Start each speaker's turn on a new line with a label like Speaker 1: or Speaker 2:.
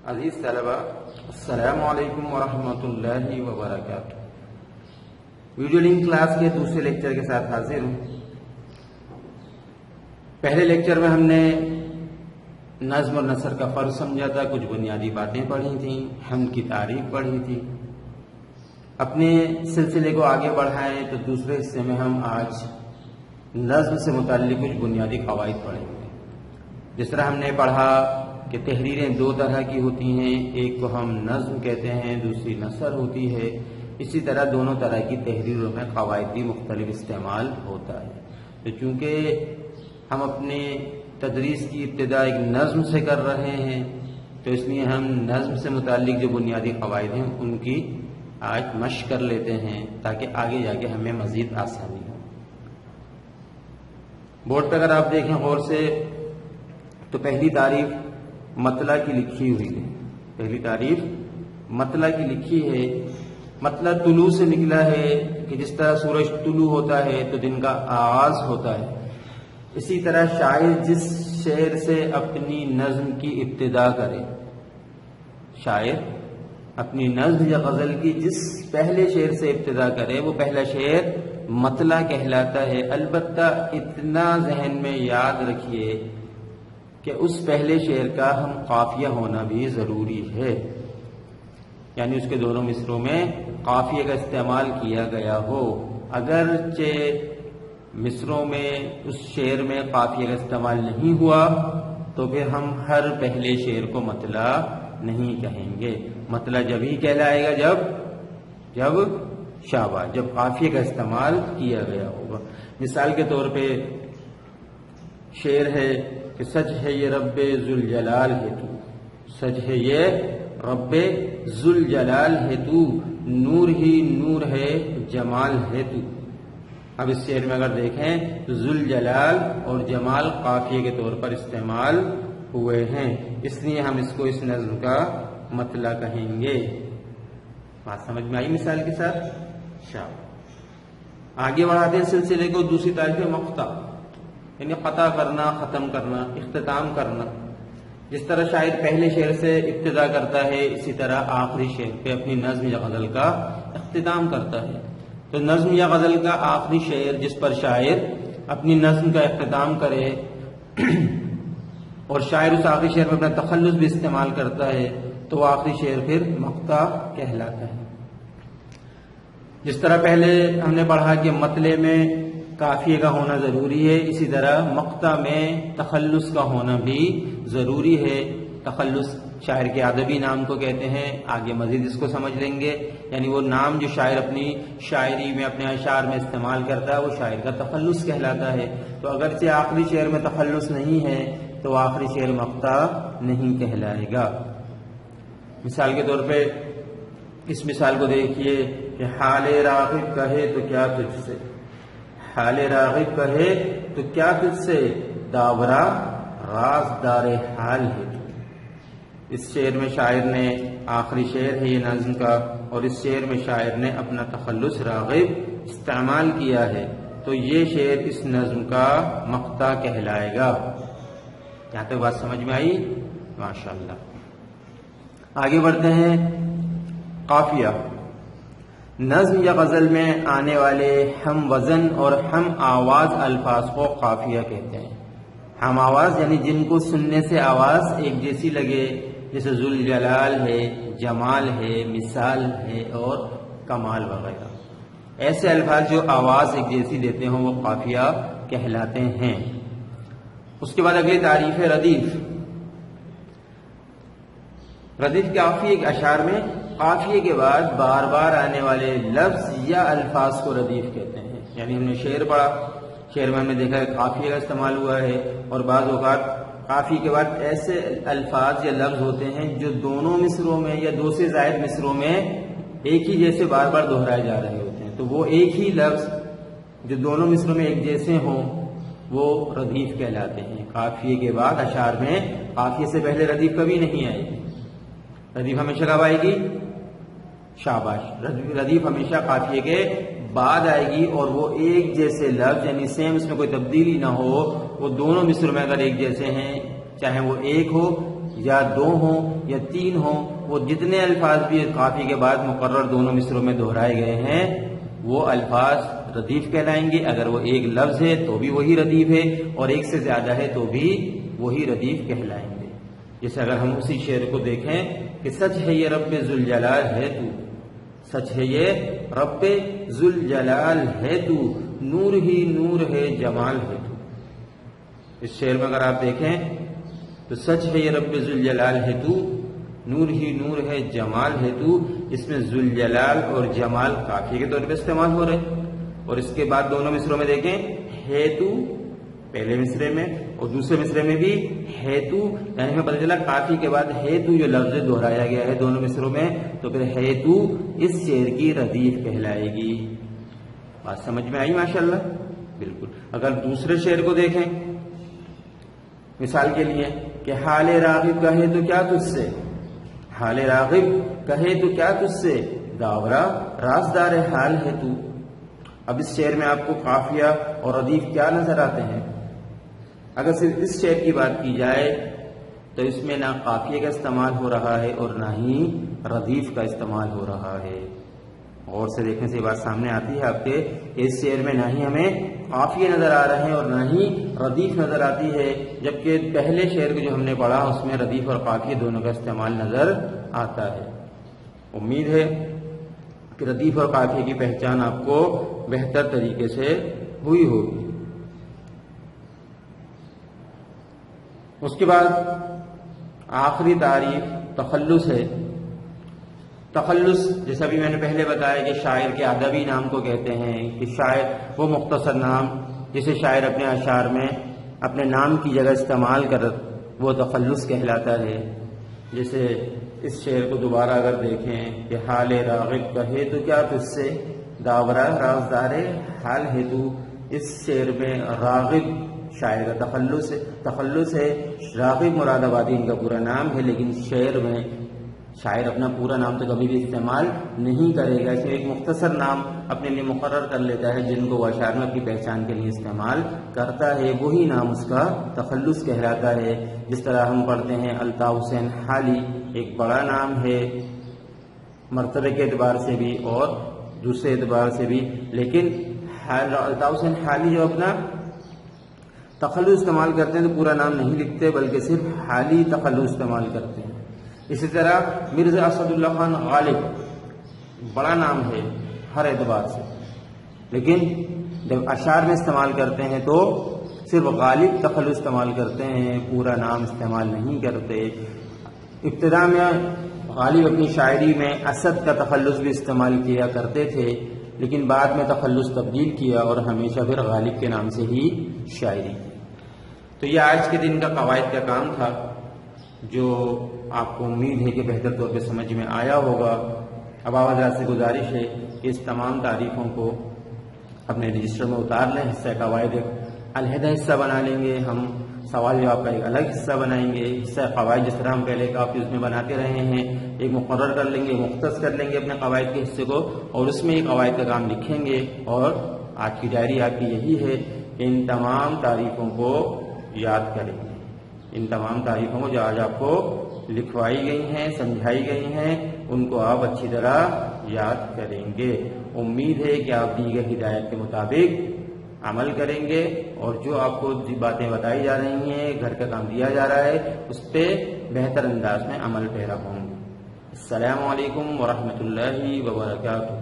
Speaker 1: عزیز طلبہ، السلام علیکم ورحمۃ اللہ وبرکاتہ۔ ویڈیو لنک کلاس کے دوسرے لیکچر کے ساتھ حاضر ہوں۔ پہلے لیکچر میں ہم نے نظم اور نثر کا فرق سمجھا تھا، کچھ بنیادی باتیں پڑھی تھیں، حمد کی تعریف پڑھی تھی۔ اپنے سلسلے کو آگے بڑھائیں تو دوسرے حصے میں ہم آج نظم سے متعلق کچھ بنیادی قواعد پڑھیں گے۔ جس طرح ہم نے پڑھا کہ تحریریں دو طرح کی ہوتی ہیں، ایک کو ہم نظم کہتے ہیں، دوسری نثر ہوتی ہے۔ اسی طرح دونوں طرح کی تحریروں میں قواعد بھی مختلف استعمال ہوتا ہے۔ تو چونکہ ہم اپنے تدریس کی ابتدا ایک نظم سے کر رہے ہیں، تو اس لیے ہم نظم سے متعلق جو بنیادی قواعد ہیں ان کی آج مشق کر لیتے ہیں تاکہ آگے جا کے ہمیں مزید آسانی ہو۔ بورڈ پہ اگر آپ دیکھیں غور سے تو پہلی تعریف مطلع کی لکھی ہوئی ہے۔ پہلی تعریف مطلع کی لکھی ہے۔ مطلع طلوع سے نکلا ہے کہ جس طرح سورج طلوع ہوتا ہے تو دن کا آغاز ہوتا ہے، اسی طرح شاعر جس شعر سے اپنی نظم کی ابتدا کرے، شاعر اپنی نظم یا غزل کی جس پہلے شعر سے ابتدا کرے وہ پہلا شعر مطلع کہلاتا ہے۔ البتہ اتنا ذہن میں یاد رکھیے کہ اس پہلے شعر کا ہم قافیہ ہونا بھی ضروری ہے، یعنی اس کے دونوں مصروں میں قافیے کا استعمال کیا گیا ہو۔ اگرچہ مصروں میں اس شعر میں قافیے کا استعمال نہیں ہوا تو پھر ہم ہر پہلے شعر کو مطلع نہیں کہیں گے۔ مطلع جب ہی کہلائے گا جب شاباش، جب قافیے کا استعمال کیا گیا ہوگا۔ مثال کے طور پہ شعر ہے کہ سچ ہے یہ رب ذوالجلال ہے تو، سچ ہے یہ رب ذوالجلال ہے تو، نور ہی نور ہے جمال ہے تو۔ اب اس شعر میں اگر دیکھیں تو ذوالجلال اور جمال قافیے کے طور پر استعمال ہوئے ہیں، اس لیے ہم اس کو اس نظم کا مطلع کہیں گے۔ بات سمجھ میں آئی مثال کے ساتھ؟ آگے بڑھاتے ہیں سلسلے کو۔ دوسری تعریف ہے مقطع، یعنی قطع کرنا، ختم کرنا، اختتام کرنا۔ جس طرح شاعر پہلے شعر سے ابتدا کرتا ہے، اسی طرح آخری شعر پہ اپنی نظم یا غزل کا اختتام کرتا ہے۔ تو نظم یا غزل کا آخری شعر جس پر شاعر اپنی نظم کا اختتام کرے اور شاعر اس آخری شعر میں اپنا تخلص بھی استعمال کرتا ہے تو وہ آخری شعر پھر مقطع کہلاتا ہے۔ جس طرح پہلے ہم نے پڑھا کہ مطلع میں قافیے کا ہونا ضروری ہے، اسی طرح مقطع میں تخلص کا ہونا بھی ضروری ہے۔ تخلص شاعر کے ادبی نام کو کہتے ہیں، آگے مزید اس کو سمجھ لیں گے۔ یعنی وہ نام جو شاعر اپنی شاعری میں، اپنے اشعار میں استعمال کرتا ہے وہ شاعر کا تخلص کہلاتا ہے۔ تو اگرچہ آخری شعر میں تخلص نہیں ہے تو آخری شعر مقطع نہیں کہلائے گا۔ مثال کے طور پہ اس مثال کو دیکھیے کہ حال راغب کہے تو کیا تجھ سے، حال راغب کہے تو کیا تجھ سے، داورا رازدار حال ہے تو۔ اس شعر میں شاعر نے، آخری شعر ہے یہ نظم کا، اور اس شعر میں شاعر نے اپنا تخلص راغب استعمال کیا ہے، تو یہ شعر اس نظم کا مقطع کہلائے گا۔ یہاں تک بات سمجھ میں آئی؟ ماشاءاللہ۔ آگے بڑھتے ہیں۔ قافیہ، نظم یا غزل میں آنے والے ہم وزن اور ہم آواز الفاظ کو قافیہ کہتے ہیں۔ ہم آواز یعنی جن کو سننے سے آواز ایک جیسی لگے، جیسے ذوالجلال ہے، جمال ہے، مثال ہے اور کمال وغیرہ۔ ایسے الفاظ جو آواز ایک جیسی دیتے ہوں وہ قافیہ کہلاتے ہیں۔ اس کے بعد اگلی تعریف ہے ردیف۔ ردیف قافیے کے اشعار میں قافیے کے بعد بار بار آنے والے لفظ یا الفاظ کو ردیف کہتے ہیں۔ یعنی ہم نے شعر پڑھا، شعر میں ہم نے دیکھا کہ قافیے کا استعمال ہوا ہے، اور بعض اوقات قافیے کے بعد ایسے الفاظ یا لفظ ہوتے ہیں جو دونوں مصروں میں یا دو سے زائد مصروں میں ایک ہی جیسے بار بار دہرائے جا رہے ہوتے ہیں، تو وہ ایک ہی لفظ جو دونوں مصروں میں ایک جیسے ہوں وہ ردیف کہلاتے ہیں۔ قافیے کے بعد اشعار میں قافیے سے پہلے ردیف کبھی نہیں آئے گی۔ ردیف ہمیشہ کب آئے گی؟ شاباش، ردیف ہمیشہ قافیے کے بعد آئے گی، اور وہ ایک جیسے لفظ یعنی سیم، اس میں کوئی تبدیلی نہ ہو، وہ دونوں مصر میں اگر ایک جیسے ہیں، چاہے وہ ایک ہو یا 2 ہوں یا 3 ہوں، وہ جتنے الفاظ بھی قافیے کے بعد مقرر دونوں مصروں میں دہرائے گئے ہیں وہ الفاظ ردیف کہلائیں گے. اگر وہ ایک لفظ ہے تو بھی وہی ردیف ہے، اور ایک سے زیادہ ہے تو بھی وہی ردیف کہلائیں گے. جیسے اگر ہم اسی شعر کو دیکھیں کہ سچ ہے یہ رب ذوالجلال ہے تو، سچ ہے یہ رب ذوالجلال ہے تو، نور ہی نور ہے جمال ہے تو. اس شعر میں اگر آپ دیکھیں تو سچ ہے یہ رب ذوالجلال ہے تو، نور ہی نور ہے جمال ہے تو، اس میں ذوالجلال اور جمال قافیے کے طور پہ استعمال ہو رہے. اور اس کے بعد دونوں مصروں میں دیکھیں ہے تو پہلے مصرے میں اور دوسرے مصرے میں بھی ہے تو، یعنی ہمیں پتہ چلا قافیے کے بعد ہے تو جو لفظ دہرایا گیا ہے دونوں مصروں میں، تو پھر ہے تو اس شعر کی ردیف کہلائے گی. بات سمجھ میں آئی ماشاءاللہ؟ بالکل. اگر دوسرے شعر کو دیکھیں مثال کے لیے کہ حال راغب کہے تو کیا تجھ سے، حال راغب کہے تو کیا تجھ سے، داورا رازدار حال ہے تو. اب اس شعر میں آپ کو قافیہ اور ردیف کیا نظر آتے ہیں؟ اگر صرف اس شعر کی بات کی جائے تو اس میں نہ قافیے کا استعمال ہو رہا ہے اور نہ ہی ردیف کا استعمال ہو رہا ہے. غور سے دیکھنے سے یہ بات سامنے آتی ہے آپ کے کہ اس شعر میں نہ ہی ہمیں قافیے نظر آ رہے ہیں اور نہ ہی ردیف نظر آتی ہے، جبکہ پہلے شعر کو جو ہم نے پڑھا اس میں ردیف اور قافیے دونوں کا استعمال نظر آتا ہے. امید ہے کہ ردیف اور قافیے کی پہچان آپ کو بہتر طریقے سے ہوئی ہوگی. اس کے بعد آخری تعریف تخلص ہے. تخلص جیسا بھی میں نے پہلے بتایا کہ شاعر کے ادبی نام کو کہتے ہیں، کہ شاعر وہ مختصر نام جسے شاعر اپنے اشعار میں اپنے نام کی جگہ استعمال کر وہ تخلص کہلاتا ہے. جیسے اس شعر کو دوبارہ اگر دیکھیں کہ حال راغب کہے تو کیا تجھ سے، داورا رازدار حال ہے تو. اس شعر میں راغب شاعر کا تخلص ہے. راغب مراد آبادی ان کا پورا نام ہے، لیکن شعر میں شاعر اپنا پورا نام تو کبھی بھی استعمال نہیں کرے گا. اسے ایک مختصر نام اپنے لیے مقرر کر لیتا ہے جن کو وہ اشعار میں اپنی پہچان کے لیے استعمال کرتا ہے، وہی نام اس کا تخلص کہلاتا ہے. جس طرح ہم پڑھتے ہیں الطاف حسین حالی، ایک بڑا نام ہے مرتبے کے اعتبار سے بھی اور دوسرے اعتبار سے بھی، لیکن الطاف حسین حالی جو اپنا تخلص استعمال کرتے ہیں تو پورا نام نہیں لکھتے بلکہ صرف حالی تخلص استعمال کرتے ہیں. اسی طرح مرزا اسد اللہ خان غالب بڑا نام ہے ہر اعتبار سے، لیکن جب اشعار میں استعمال کرتے ہیں تو صرف غالب تخلص استعمال کرتے ہیں، پورا نام استعمال نہیں کرتے. ابتدا میں غالب اپنی شاعری میں اسد کا تخلص بھی استعمال کیا کرتے تھے، لیکن بعد میں تخلص تبدیل کیا اور ہمیشہ پھر غالب کے نام سے ہی شاعری کی. تو یہ آج کے دن کا قواعد کا کام تھا جو آپ کو امید ہے کہ بہتر طور پہ سمجھ میں آیا ہوگا. اب آپ حضرات سے گزارش ہے کہ اس تمام تعریفوں کو اپنے رجسٹر میں اتار لیں. حصہ قواعد علیحدہ حصہ بنا لیں گے، ہم سوال جواب کا ایک الگ حصہ بنائیں گے. حصہ قواعد جس طرح ہم پہلے کافی اس میں بناتے رہے ہیں ایک مقرر کر لیں گے، مختص کر لیں گے اپنے قواعد کے حصے کو اور اس میں ایک قواعد کا کام لکھیں گے. اور آج کی ڈائری آپ کی یہی ہے کہ ان تمام تعریفوں کو یاد کریں گے. ان تمام تعریفوں کو جو آج آپ کو لکھوائی گئی ہیں سمجھائی گئی ہیں ان کو آپ اچھی طرح یاد کریں گے. امید ہے کہ آپ دی گئی ہدایت کے مطابق عمل کریں گے اور جو آپ کو باتیں بتائی جا رہی ہیں گھر کا کام دیا جا رہا ہے اس پہ بہتر انداز میں عمل پیرا ہوں گے. السلام علیکم ورحمۃ اللہ وبرکاتہ.